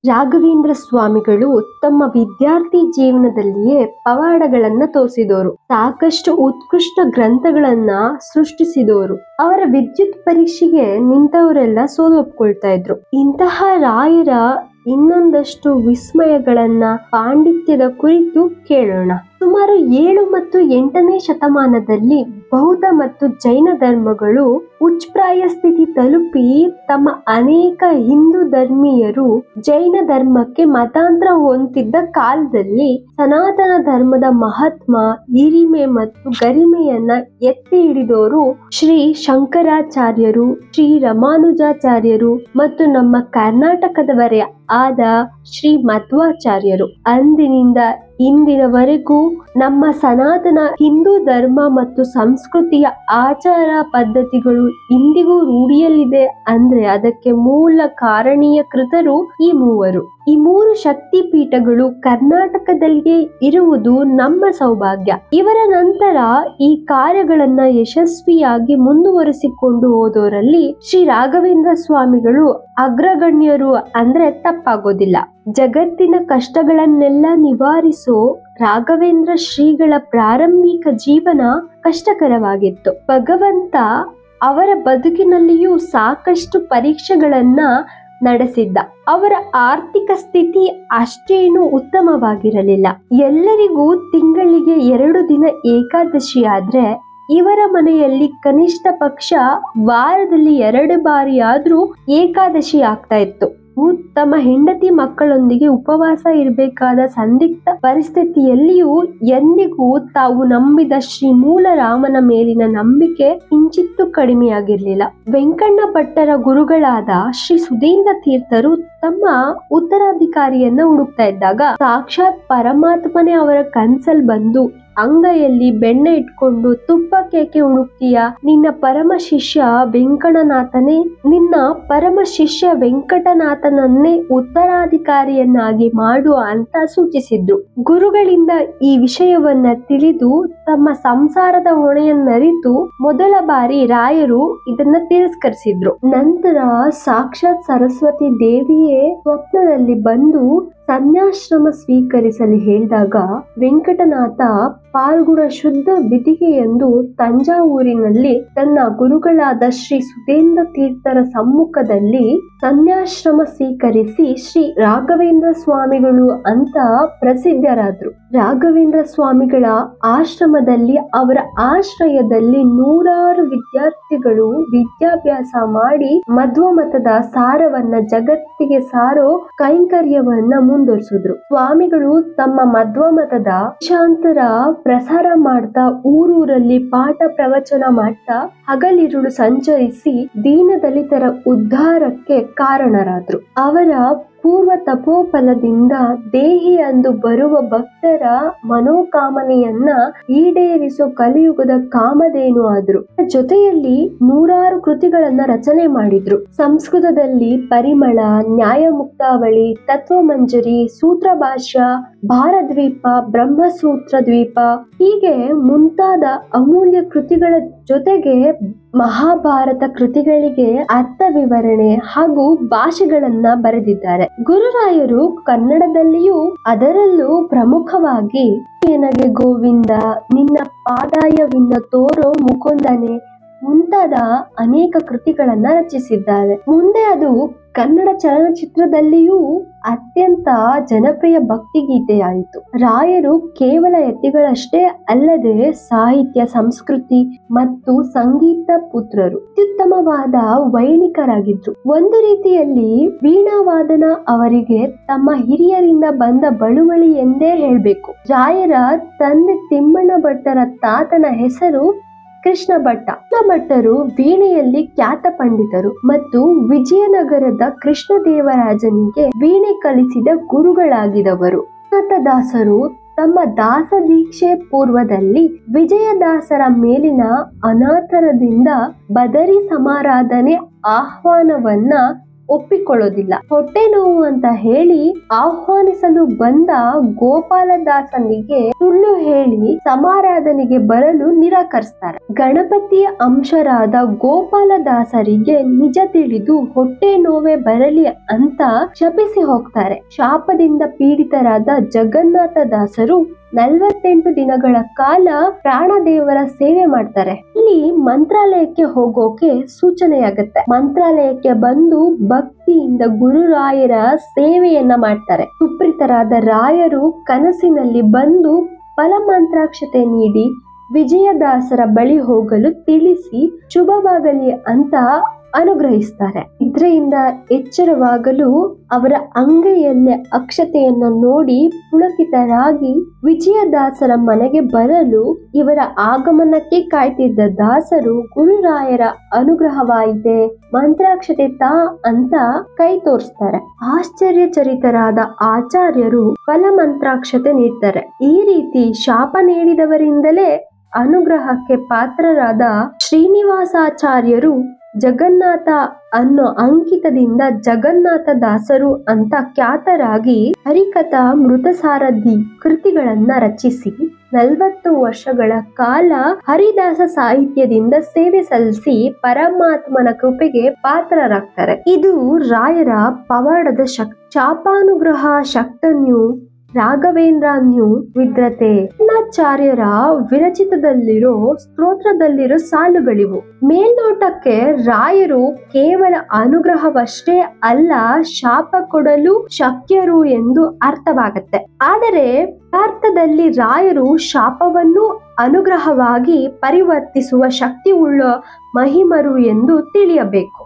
ರಾಘವೇಂದ್ರ ಸ್ವಾಮಿಗಳು ತಮ್ಮ ವಿದ್ಯಾರ್ಥಿ ಜೀವನದಲ್ಲಿಯೇ ಪವಾಡಗಳನ್ನ ತೋರಿಸಿದವರು. ಸಾಕಷ್ಟು ಉತ್ಕೃಷ್ಟ ಗ್ರಂಥಗಳನ್ನ ಸೃಷ್ಟಿಸಿದವರು. ಅವರ ವಿದ್ಯುತ್ ಪರೀಕ್ಷೆಗೆ ನಿಂತವರೆಲ್ಲ ಸೋಲೊಪ್ಕೊಳ್ತಾ ಇದ್ರು. ಇಂತಹ ರಾಯರ ಇನ್ನೊಂದಷ್ಟು ವಿಸ್ಮಯಗಳನ್ನ ಪಾಂಡಿತ್ಯದ ಕುರಿತು ಕೇಳೋಣ. ಸುಮಾರು 7 ಮತ್ತು 8ನೇ ಶತಮಾನದಲ್ಲಿ ಬೌದ್ಧ ಮತ್ತು ಜೈನ ಧರ್ಮಗಳು ಉಚ್ಛ್ರಾಯ ಸ್ಥಿತಿ ತಲುಪಿ ತಮ್ಮ ಅನೇಕ ಹಿಂದೂ ಧರ್ಮೀಯರು ಜೈನ ಧರ್ಮಕ್ಕೆ ಮತಾಂತರ ಹೊಂದಿದ್ದ ಕಾಲದಲ್ಲಿ ಸನಾತನ ಧರ್ಮದ ಮಹಾತ್ಮ, ಹಿರಿಮೆ ಮತ್ತು ಗರಿಮೆಯನ್ನ ಎತ್ತಿ ಹಿಡಿದವರು ಶ್ರೀ ಶಂಕರಾಚಾರ್ಯರು, ಶ್ರೀ ರಾಮಾನುಜಾಚಾರ್ಯರು ಮತ್ತು ನಮ್ಮ ಕರ್ನಾಟಕದವರೇ ಆದ ಶ್ರೀ ಮಧ್ವಾಚಾರ್ಯರು. ಅಂದಿನಿಂದ ಇಂದಿನವರೆಗೂ ನಮ್ಮ ಸನಾತನ ಹಿಂದೂ ಧರ್ಮ ಮತ್ತು ಸಂಸ್ಕೃತಿಯ ಆಚಾರ ಪದ್ಧತಿಗಳು ಇಂದಿಗೂ ರೂಢಿಯಲ್ಲಿದೆ ಅಂದ್ರೆ ಅದಕ್ಕೆ ಮೂಲ ಕಾರಣೀಯಕೃತರು ಈ ಮೂವರು. ಈ 3 ಶಕ್ತಿ ಪೀಠಗಳು ಕರ್ನಾಟಕದಲ್ಲಿಯೇ ಇರುವುದು ನಮ್ಮ ಸೌಭಾಗ್ಯ. ಇವರ ನಂತರ ಈ ಕಾರ್ಯಗಳನ್ನ ಯಶಸ್ವಿಯಾಗಿ ಮುಂದುವರಿಸಿಕೊಂಡು ಹೋದವರಲ್ಲಿ ಶ್ರೀ ರಾಘವೇಂದ್ರ ಸ್ವಾಮಿಗಳು ಅಗ್ರಗಣ್ಯರು ಅಂದ್ರೆ ತಪ್ಪಾಗೋದಿಲ್ಲ. ಜಗತ್ತಿನ ಕಷ್ಟಗಳನ್ನೆಲ್ಲ ನಿವಾರಿಸೋ ರಾಘವೇಂದ್ರ ಶ್ರೀಗಳ ಪ್ರಾರಂಭಿಕ ಜೀವನ ಕಷ್ಟಕರವಾಗಿತ್ತು. ಭಗವಂತ ಅವರ ಬದುಕಿನಲ್ಲಿಯೂ ಸಾಕಷ್ಟು ಪರೀಕ್ಷೆಗಳನ್ನ ನಡೆಸಿದ್ದ. ಅವರ ಆರ್ಥಿಕ ಸ್ಥಿತಿ ಅಷ್ಟೇನು ಉತ್ತಮವಾಗಿರಲಿಲ್ಲ. ಎಲ್ಲರಿಗೂ ತಿಂಗಳಿಗೆ 2 ದಿನ ಏಕಾದಶಿ ಆದ್ರೆ ಇವರ ಮನೆಯಲ್ಲಿ ಕನಿಷ್ಠ ಪಕ್ಷ ವಾರದಲ್ಲಿ 2 ಬಾರಿ ಆದ್ರೂ ಏಕಾದಶಿ ಆಗ್ತಾ ಇತ್ತು. ತಮ್ಮ ಹೆಂಡತಿ ಮಕ್ಕಳೊಂದಿಗೆ ಉಪವಾಸ ಇರಬೇಕಾದ ಸಂದಿಗ್ಧ ಪರಿಸ್ಥಿತಿಯಲ್ಲಿಯೂ ಎಂದಿಗೂ ತಾವು ನಂಬಿದ ಶ್ರೀ ಮೂಲರಾಮನ ಮೇಲಿನ ನಂಬಿಕೆ ಕಿಂಚಿತ್ತೂ ಕಡಿಮೆಯಾಗಿರ್ಲಿಲ್ಲ. ವೆಂಕಣ್ಣ ಭಟ್ಟರ ಗುರುಗಳಾದ ಶ್ರೀ ಸುಧೀಂದ್ರ ತೀರ್ಥರು ತಮ್ಮ ಉತ್ತರಾಧಿಕಾರಿಯನ್ನ ಹುಡುಕ್ತಾ ಇದ್ದಾಗ ಸಾಕ್ಷಾತ್ ಪರಮಾತ್ಮನೇ ಅವರ ಕನ್ಸಲ್ ಬಂದು ಅಂಗೈಯಲ್ಲಿ ಬೆಣ್ಣೆ ಇಟ್ಕೊಂಡು ತುಪ್ಪ ಕೇಕೆ ಹುಡುಕ್ತೀಯ, ನಿನ್ನ ಪರಮ ಶಿಷ್ಯ ವೆಂಕಟನಾಥನೇ ನಿನ್ನ ಪರಮ ಶಿಷ್ಯ ವೆಂಕಟನಾಥನನ್ನೇ ಉತ್ತರಾಧಿಕಾರಿಯನ್ನಾಗಿ ಮಾಡು ಅಂತ ಸೂಚಿಸಿದ್ರು. ಗುರುಗಳಿಂದ ಈ ವಿಷಯವನ್ನ ತಿಳಿದು ತಮ್ಮ ಸಂಸಾರದ ಹೊಣೆಯನ್ನರಿತು ಮೊದಲ ಬಾರಿ ರಾಯರು ಇದನ್ನ ತಿರಸ್ಕರಿಸಿದ್ರು. ನಂತರ ಸಾಕ್ಷಾತ್ ಸರಸ್ವತಿ ದೇವಿಯೇ ಸ್ವಪ್ನದಲ್ಲಿ ಬಂದು ಸನ್ಯಾಶ್ರಮ ಸ್ವೀಕರಿಸಲು ಹೇಳಿದಾಗ ವೆಂಕಟನಾಥ ಪಾಲ್ಗುಣ ಶುದ್ಧ ಬಿದಿಗೆಯೆಂದು ತಂಜಾವೂರಿನಲ್ಲಿ ತನ್ನ ಗುರುಗಳಾದ ಶ್ರೀ ಸುಧೇಂದ್ರ ತೀರ್ಥರ ಸಮ್ಮುಖದಲ್ಲಿ ಸನ್ಯಾಶ್ರಮ ಸ್ವೀಕರಿಸಿ ಶ್ರೀ ರಾಘವೇಂದ್ರ ಸ್ವಾಮಿಗಳು ಅಂತ ಪ್ರಸಿದ್ಧರಾದ್ರು. ರಾಘವೇಂದ್ರ ಸ್ವಾಮಿಗಳ ಆಶ್ರಮದಲ್ಲಿ ಅವರ ಆಶ್ರಯದಲ್ಲಿ 100 ವಿದ್ಯಾರ್ಥಿಗಳು ವಿದ್ಯಾಭ್ಯಾಸ ಮಾಡಿ ಮಧ್ವ ಮತದ ಸಾರವನ್ನ ಜಗತ್ತಿಗೆ ಸಾರೋ ಕೈಂಕರ್ಯವನ್ನ ಮುಂದುವರಿಸಿದ್ರು. ಸ್ವಾಮಿಗಳು ತಮ್ಮ ಮಧ್ವ ಮತದ ದೇಶಾಂತರ ಪ್ರಸಾರ ಮಾಡ್ತಾ ಊರೂರಲ್ಲಿ ಪಾಠ ಪ್ರವಚನ ಮಾಡ್ತಾ ಹಗಲಿರುಳು ಸಂಚರಿಸಿ ದೀನ ದಲಿತರ ಉದ್ಧಾರಕ್ಕೆ ಕಾರಣರಾದ್ರು. ಅವರ ಪೂರ್ವ ತಪೋಫಲದಿಂದ ದೇಹಿ ಅಂದು ಬರುವ ಭಕ್ತರ ಮನೋಕಾಮನೆಯನ್ನ ಈಡೇರಿಸೋ ಕಲಿಯುಗದ ಕಾಮಧೇನು ಆದ್ರು. ಜೊತೆಯಲ್ಲಿ 100 ಕೃತಿಗಳನ್ನ ರಚನೆ ಮಾಡಿದ್ರು. ಸಂಸ್ಕೃತದಲ್ಲಿ ಪರಿಮಳ, ನ್ಯಾಯಮುಕ್ತಾವಳಿ, ತತ್ವಮಂಜರಿ, ಸೂತ್ರಭಾಷ್ಯ, ಭಾರದ್ವೀಪ, ಬ್ರಹ್ಮಸೂತ್ರ ದ್ವೀಪ ಹೀಗೆ ಮುಂತಾದ ಅಮೂಲ್ಯ ಕೃತಿಗಳ ಜೊತೆಗೆ ಮಹಾಭಾರತ ಕೃತಿಗಳಿಗೆ ಅರ್ಥ ವಿವರಣೆ ಹಾಗೂ ಭಾಷೆಗಳನ್ನ ಬರೆದಿದ್ದಾರೆ. ಗುರುರಾಯರು ಕನ್ನಡದಲ್ಲಿಯೂ ಅದರಲ್ಲೂ ಪ್ರಮುಖವಾಗಿ ನನಗೆ ಗೋವಿಂದ, ನಿನ್ನ ಪಾದಾಯವಿಂದ ತೋರೋ ಮುಕುಂದನೆ ಮುಂತಾದ ಅನೇಕ ಕೃತಿಗಳನ್ನ ರಚಿಸಿದ್ದಾರೆ. ಮುಂದೆ ಅದು ಕನ್ನಡ ಚಲನಚಿತ್ರದಲ್ಲಿಯೂ ಅತ್ಯಂತ ಜನಪ್ರಿಯ ಭಕ್ತಿಗೀತೆಯಾಯಿತು. ರಾಯರು ಕೇವಲ ಯತಿಗಳಷ್ಟೇ ಅಲ್ಲದೆ ಸಾಹಿತ್ಯ, ಸಂಸ್ಕೃತಿ ಮತ್ತು ಸಂಗೀತ ಪುತ್ರರು. ಅತ್ಯುತ್ತಮವಾದ ವೈಣಿಕರಾಗಿದ್ರು. ಒಂದು ರೀತಿಯಲ್ಲಿ ವೀಣಾವಾದನ ಅವರಿಗೆ ತಮ್ಮ ಹಿರಿಯರಿಂದ ಬಂದ ಬಳುವಳಿ ಎಂದೇ ಹೇಳ್ಬೇಕು. ರಾಯರ ತಂದೆ ತಿಮ್ಮಣ್ಣ ಭಟ್ಟರ ತಾತನ ಹೆಸರು ಕೃಷ್ಣ ಭಟ್ಟ. ಭಟ್ಟರು ವೀಣೆಯಲ್ಲಿ ಖ್ಯಾತ ಪಂಡಿತರು ಮತ್ತು ವಿಜಯನಗರದ ಕೃಷ್ಣದೇವರಾಜನಿಗೆ ವೀಣೆ ಕಲಿಸಿದ ಗುರುಗಳಾಗಿದವರು. ದಾಸರು ತಮ್ಮ ದಾಸ ದೀಕ್ಷೆ ಪೂರ್ವದಲ್ಲಿ ವಿಜಯದಾಸರ ಮೇಲಿನ ಅನಾದರದಿಂದ ಬದರಿ ಸಮಾರಾಧನೆ ಆಹ್ವಾನವನ್ನ ಒಪ್ಪಿಕೊಳ್ಳೋದಿಲ್ಲ. ಹೊಟ್ಟೆ ನೋವು ಅಂತ ಹೇಳಿ ಆಹ್ವಾನಿಸಲು ಬಂದ ಗೋಪಾಲದಾಸನಿಗೆ ಸುಳ್ಳು ಹೇಳಿ ಸಮಾರಾಧನೆಗೆ ಬರಲು ನಿರಾಕರಿಸ್ತಾರೆ. ಗಣಪತಿಯ ಅಂಶರಾದ ಗೋಪಾಲದಾಸರಿಗೆ ನಿಜ ತಿಳಿದು ಹೊಟ್ಟೆ ನೋವೇ ಬರಲಿ ಅಂತ ಶಪಿಸಿ ಹೋಗ್ತಾರೆ. ಶಾಪದಿಂದ ಪೀಡಿತರಾದ ಜಗನ್ನಾಥ ದಾಸರು 48 ದಿನಗಳ ಕಾಲ ಪ್ರಾಣದೇವರ ಸೇವೆ ಮಾಡ್ತಾರೆ. ಇಲ್ಲಿ ಮಂತ್ರಾಲಯಕ್ಕೆ ಹೋಗೋಕೆ ಸೂಚನೆಯಾಗತ್ತೆ. ಮಂತ್ರಾಲಯಕ್ಕೆ ಬಂದು ಭಕ್ತಿಯಿಂದ ಗುರುರಾಯರ ಸೇವೆಯನ್ನ ಮಾಡ್ತಾರೆ. ಸುಪ್ರೀತರಾದ ರಾಯರು ಕನಸಿನಲ್ಲಿ ಬಂದು ಫಲಮಂತ್ರಾಕ್ಷತೆ ನೀಡಿ ವಿಜಯದಾಸರ ಬಳಿ ಹೋಗಲು ತಿಳಿಸಿ ಶುಭವಾಗಲಿ ಅಂತ ಅನುಗ್ರಹಿಸ್ತಾರೆ. ನಿದ್ರೆಯಿಂದ ಎಚ್ಚರವಾಗಲು ಅವರ ಅಂಗೈಯಲ್ಲೇ ಅಕ್ಷತೆಯನ್ನು ನೋಡಿ ಪುಳಕಿತರಾಗಿ ವಿಜಯದಾಸರ ಮನೆಗೆ ಬರಲು ಇವರ ಆಗಮನಕ್ಕೆ ಕಾಯ್ತಿದ್ದ ದಾಸರು ಗುರುರಾಯರ ಅನುಗ್ರಹವಾಯಿತೆ, ಮಂತ್ರಾಕ್ಷತೆ ತಾ ಅಂತ ಕೈ ತೋರಿಸ್ತಾರೆ. ಆಶ್ಚರ್ಯಚರಿತರಾದ ಆಚಾರ್ಯರು ಫಲಮಂತ್ರಾಕ್ಷತೆ ನೀಡ್ತಾರೆ. ಈ ರೀತಿ ಶಾಪ ನೀಡಿದವರಿಂದಲೇ ಅನುಗ್ರಹಕ್ಕೆ ಪಾತ್ರರಾದ ಶ್ರೀನಿವಾಸಾಚಾರ್ಯರು ಜಗನ್ನಾಥ ಅನ್ನೋ ಅಂಕಿತದಿಂದ ಜಗನ್ನಾಥ ದಾಸರು ಅಂತ ಖ್ಯಾತರಾಗಿ ಹರಿಕಥಾ ಮೃತಸಾರಥಿ ಕೃತಿಗಳನ್ನ ರಚಿಸಿ 40 ವರ್ಷಗಳ ಕಾಲ ಹರಿದಾಸ ಸಾಹಿತ್ಯದಿಂದ ಸೇವೆ ಸಲ್ಲಿಸಿ ಪರಮಾತ್ಮನ ಕೃಪೆಗೆ ಪಾತ್ರರಾಗ್ತಾರೆ. ಇದು ರಾಯರ ಪವಾಡದ ಶಕ್ತಿ. ಶಾಪಾನುಗ್ರಹ ಶಕ್ತನ್ಯು ರಾಘವೇಂದ್ರನ್ಯು ವಿದ್ರತೆ ಆಚಾರ್ಯರ ವಿರಚಿತದಲ್ಲಿರೋ ಸ್ತೋತ್ರದಲ್ಲಿರೋ ಸಾಲುಗಳಿವು. ಮೇಲ್ನೋಟಕ್ಕೆ ರಾಯರು ಕೇವಲ ಅನುಗ್ರಹವಷ್ಟೇ ಅಲ್ಲ, ಶಾಪ ಕೊಡಲು ಶಕ್ಯರು ಎಂದು ಅರ್ಥವಾಗತ್ತೆ. ಆದರೆ ಅರ್ಥದಲ್ಲಿ ರಾಯರು ಶಾಪವನ್ನು ಅನುಗ್ರಹವಾಗಿ ಪರಿವರ್ತಿಸುವ ಶಕ್ತಿ ಉಳ್ಳ ಮಹಿಮರು ಎಂದು ತಿಳಿಯಬೇಕು.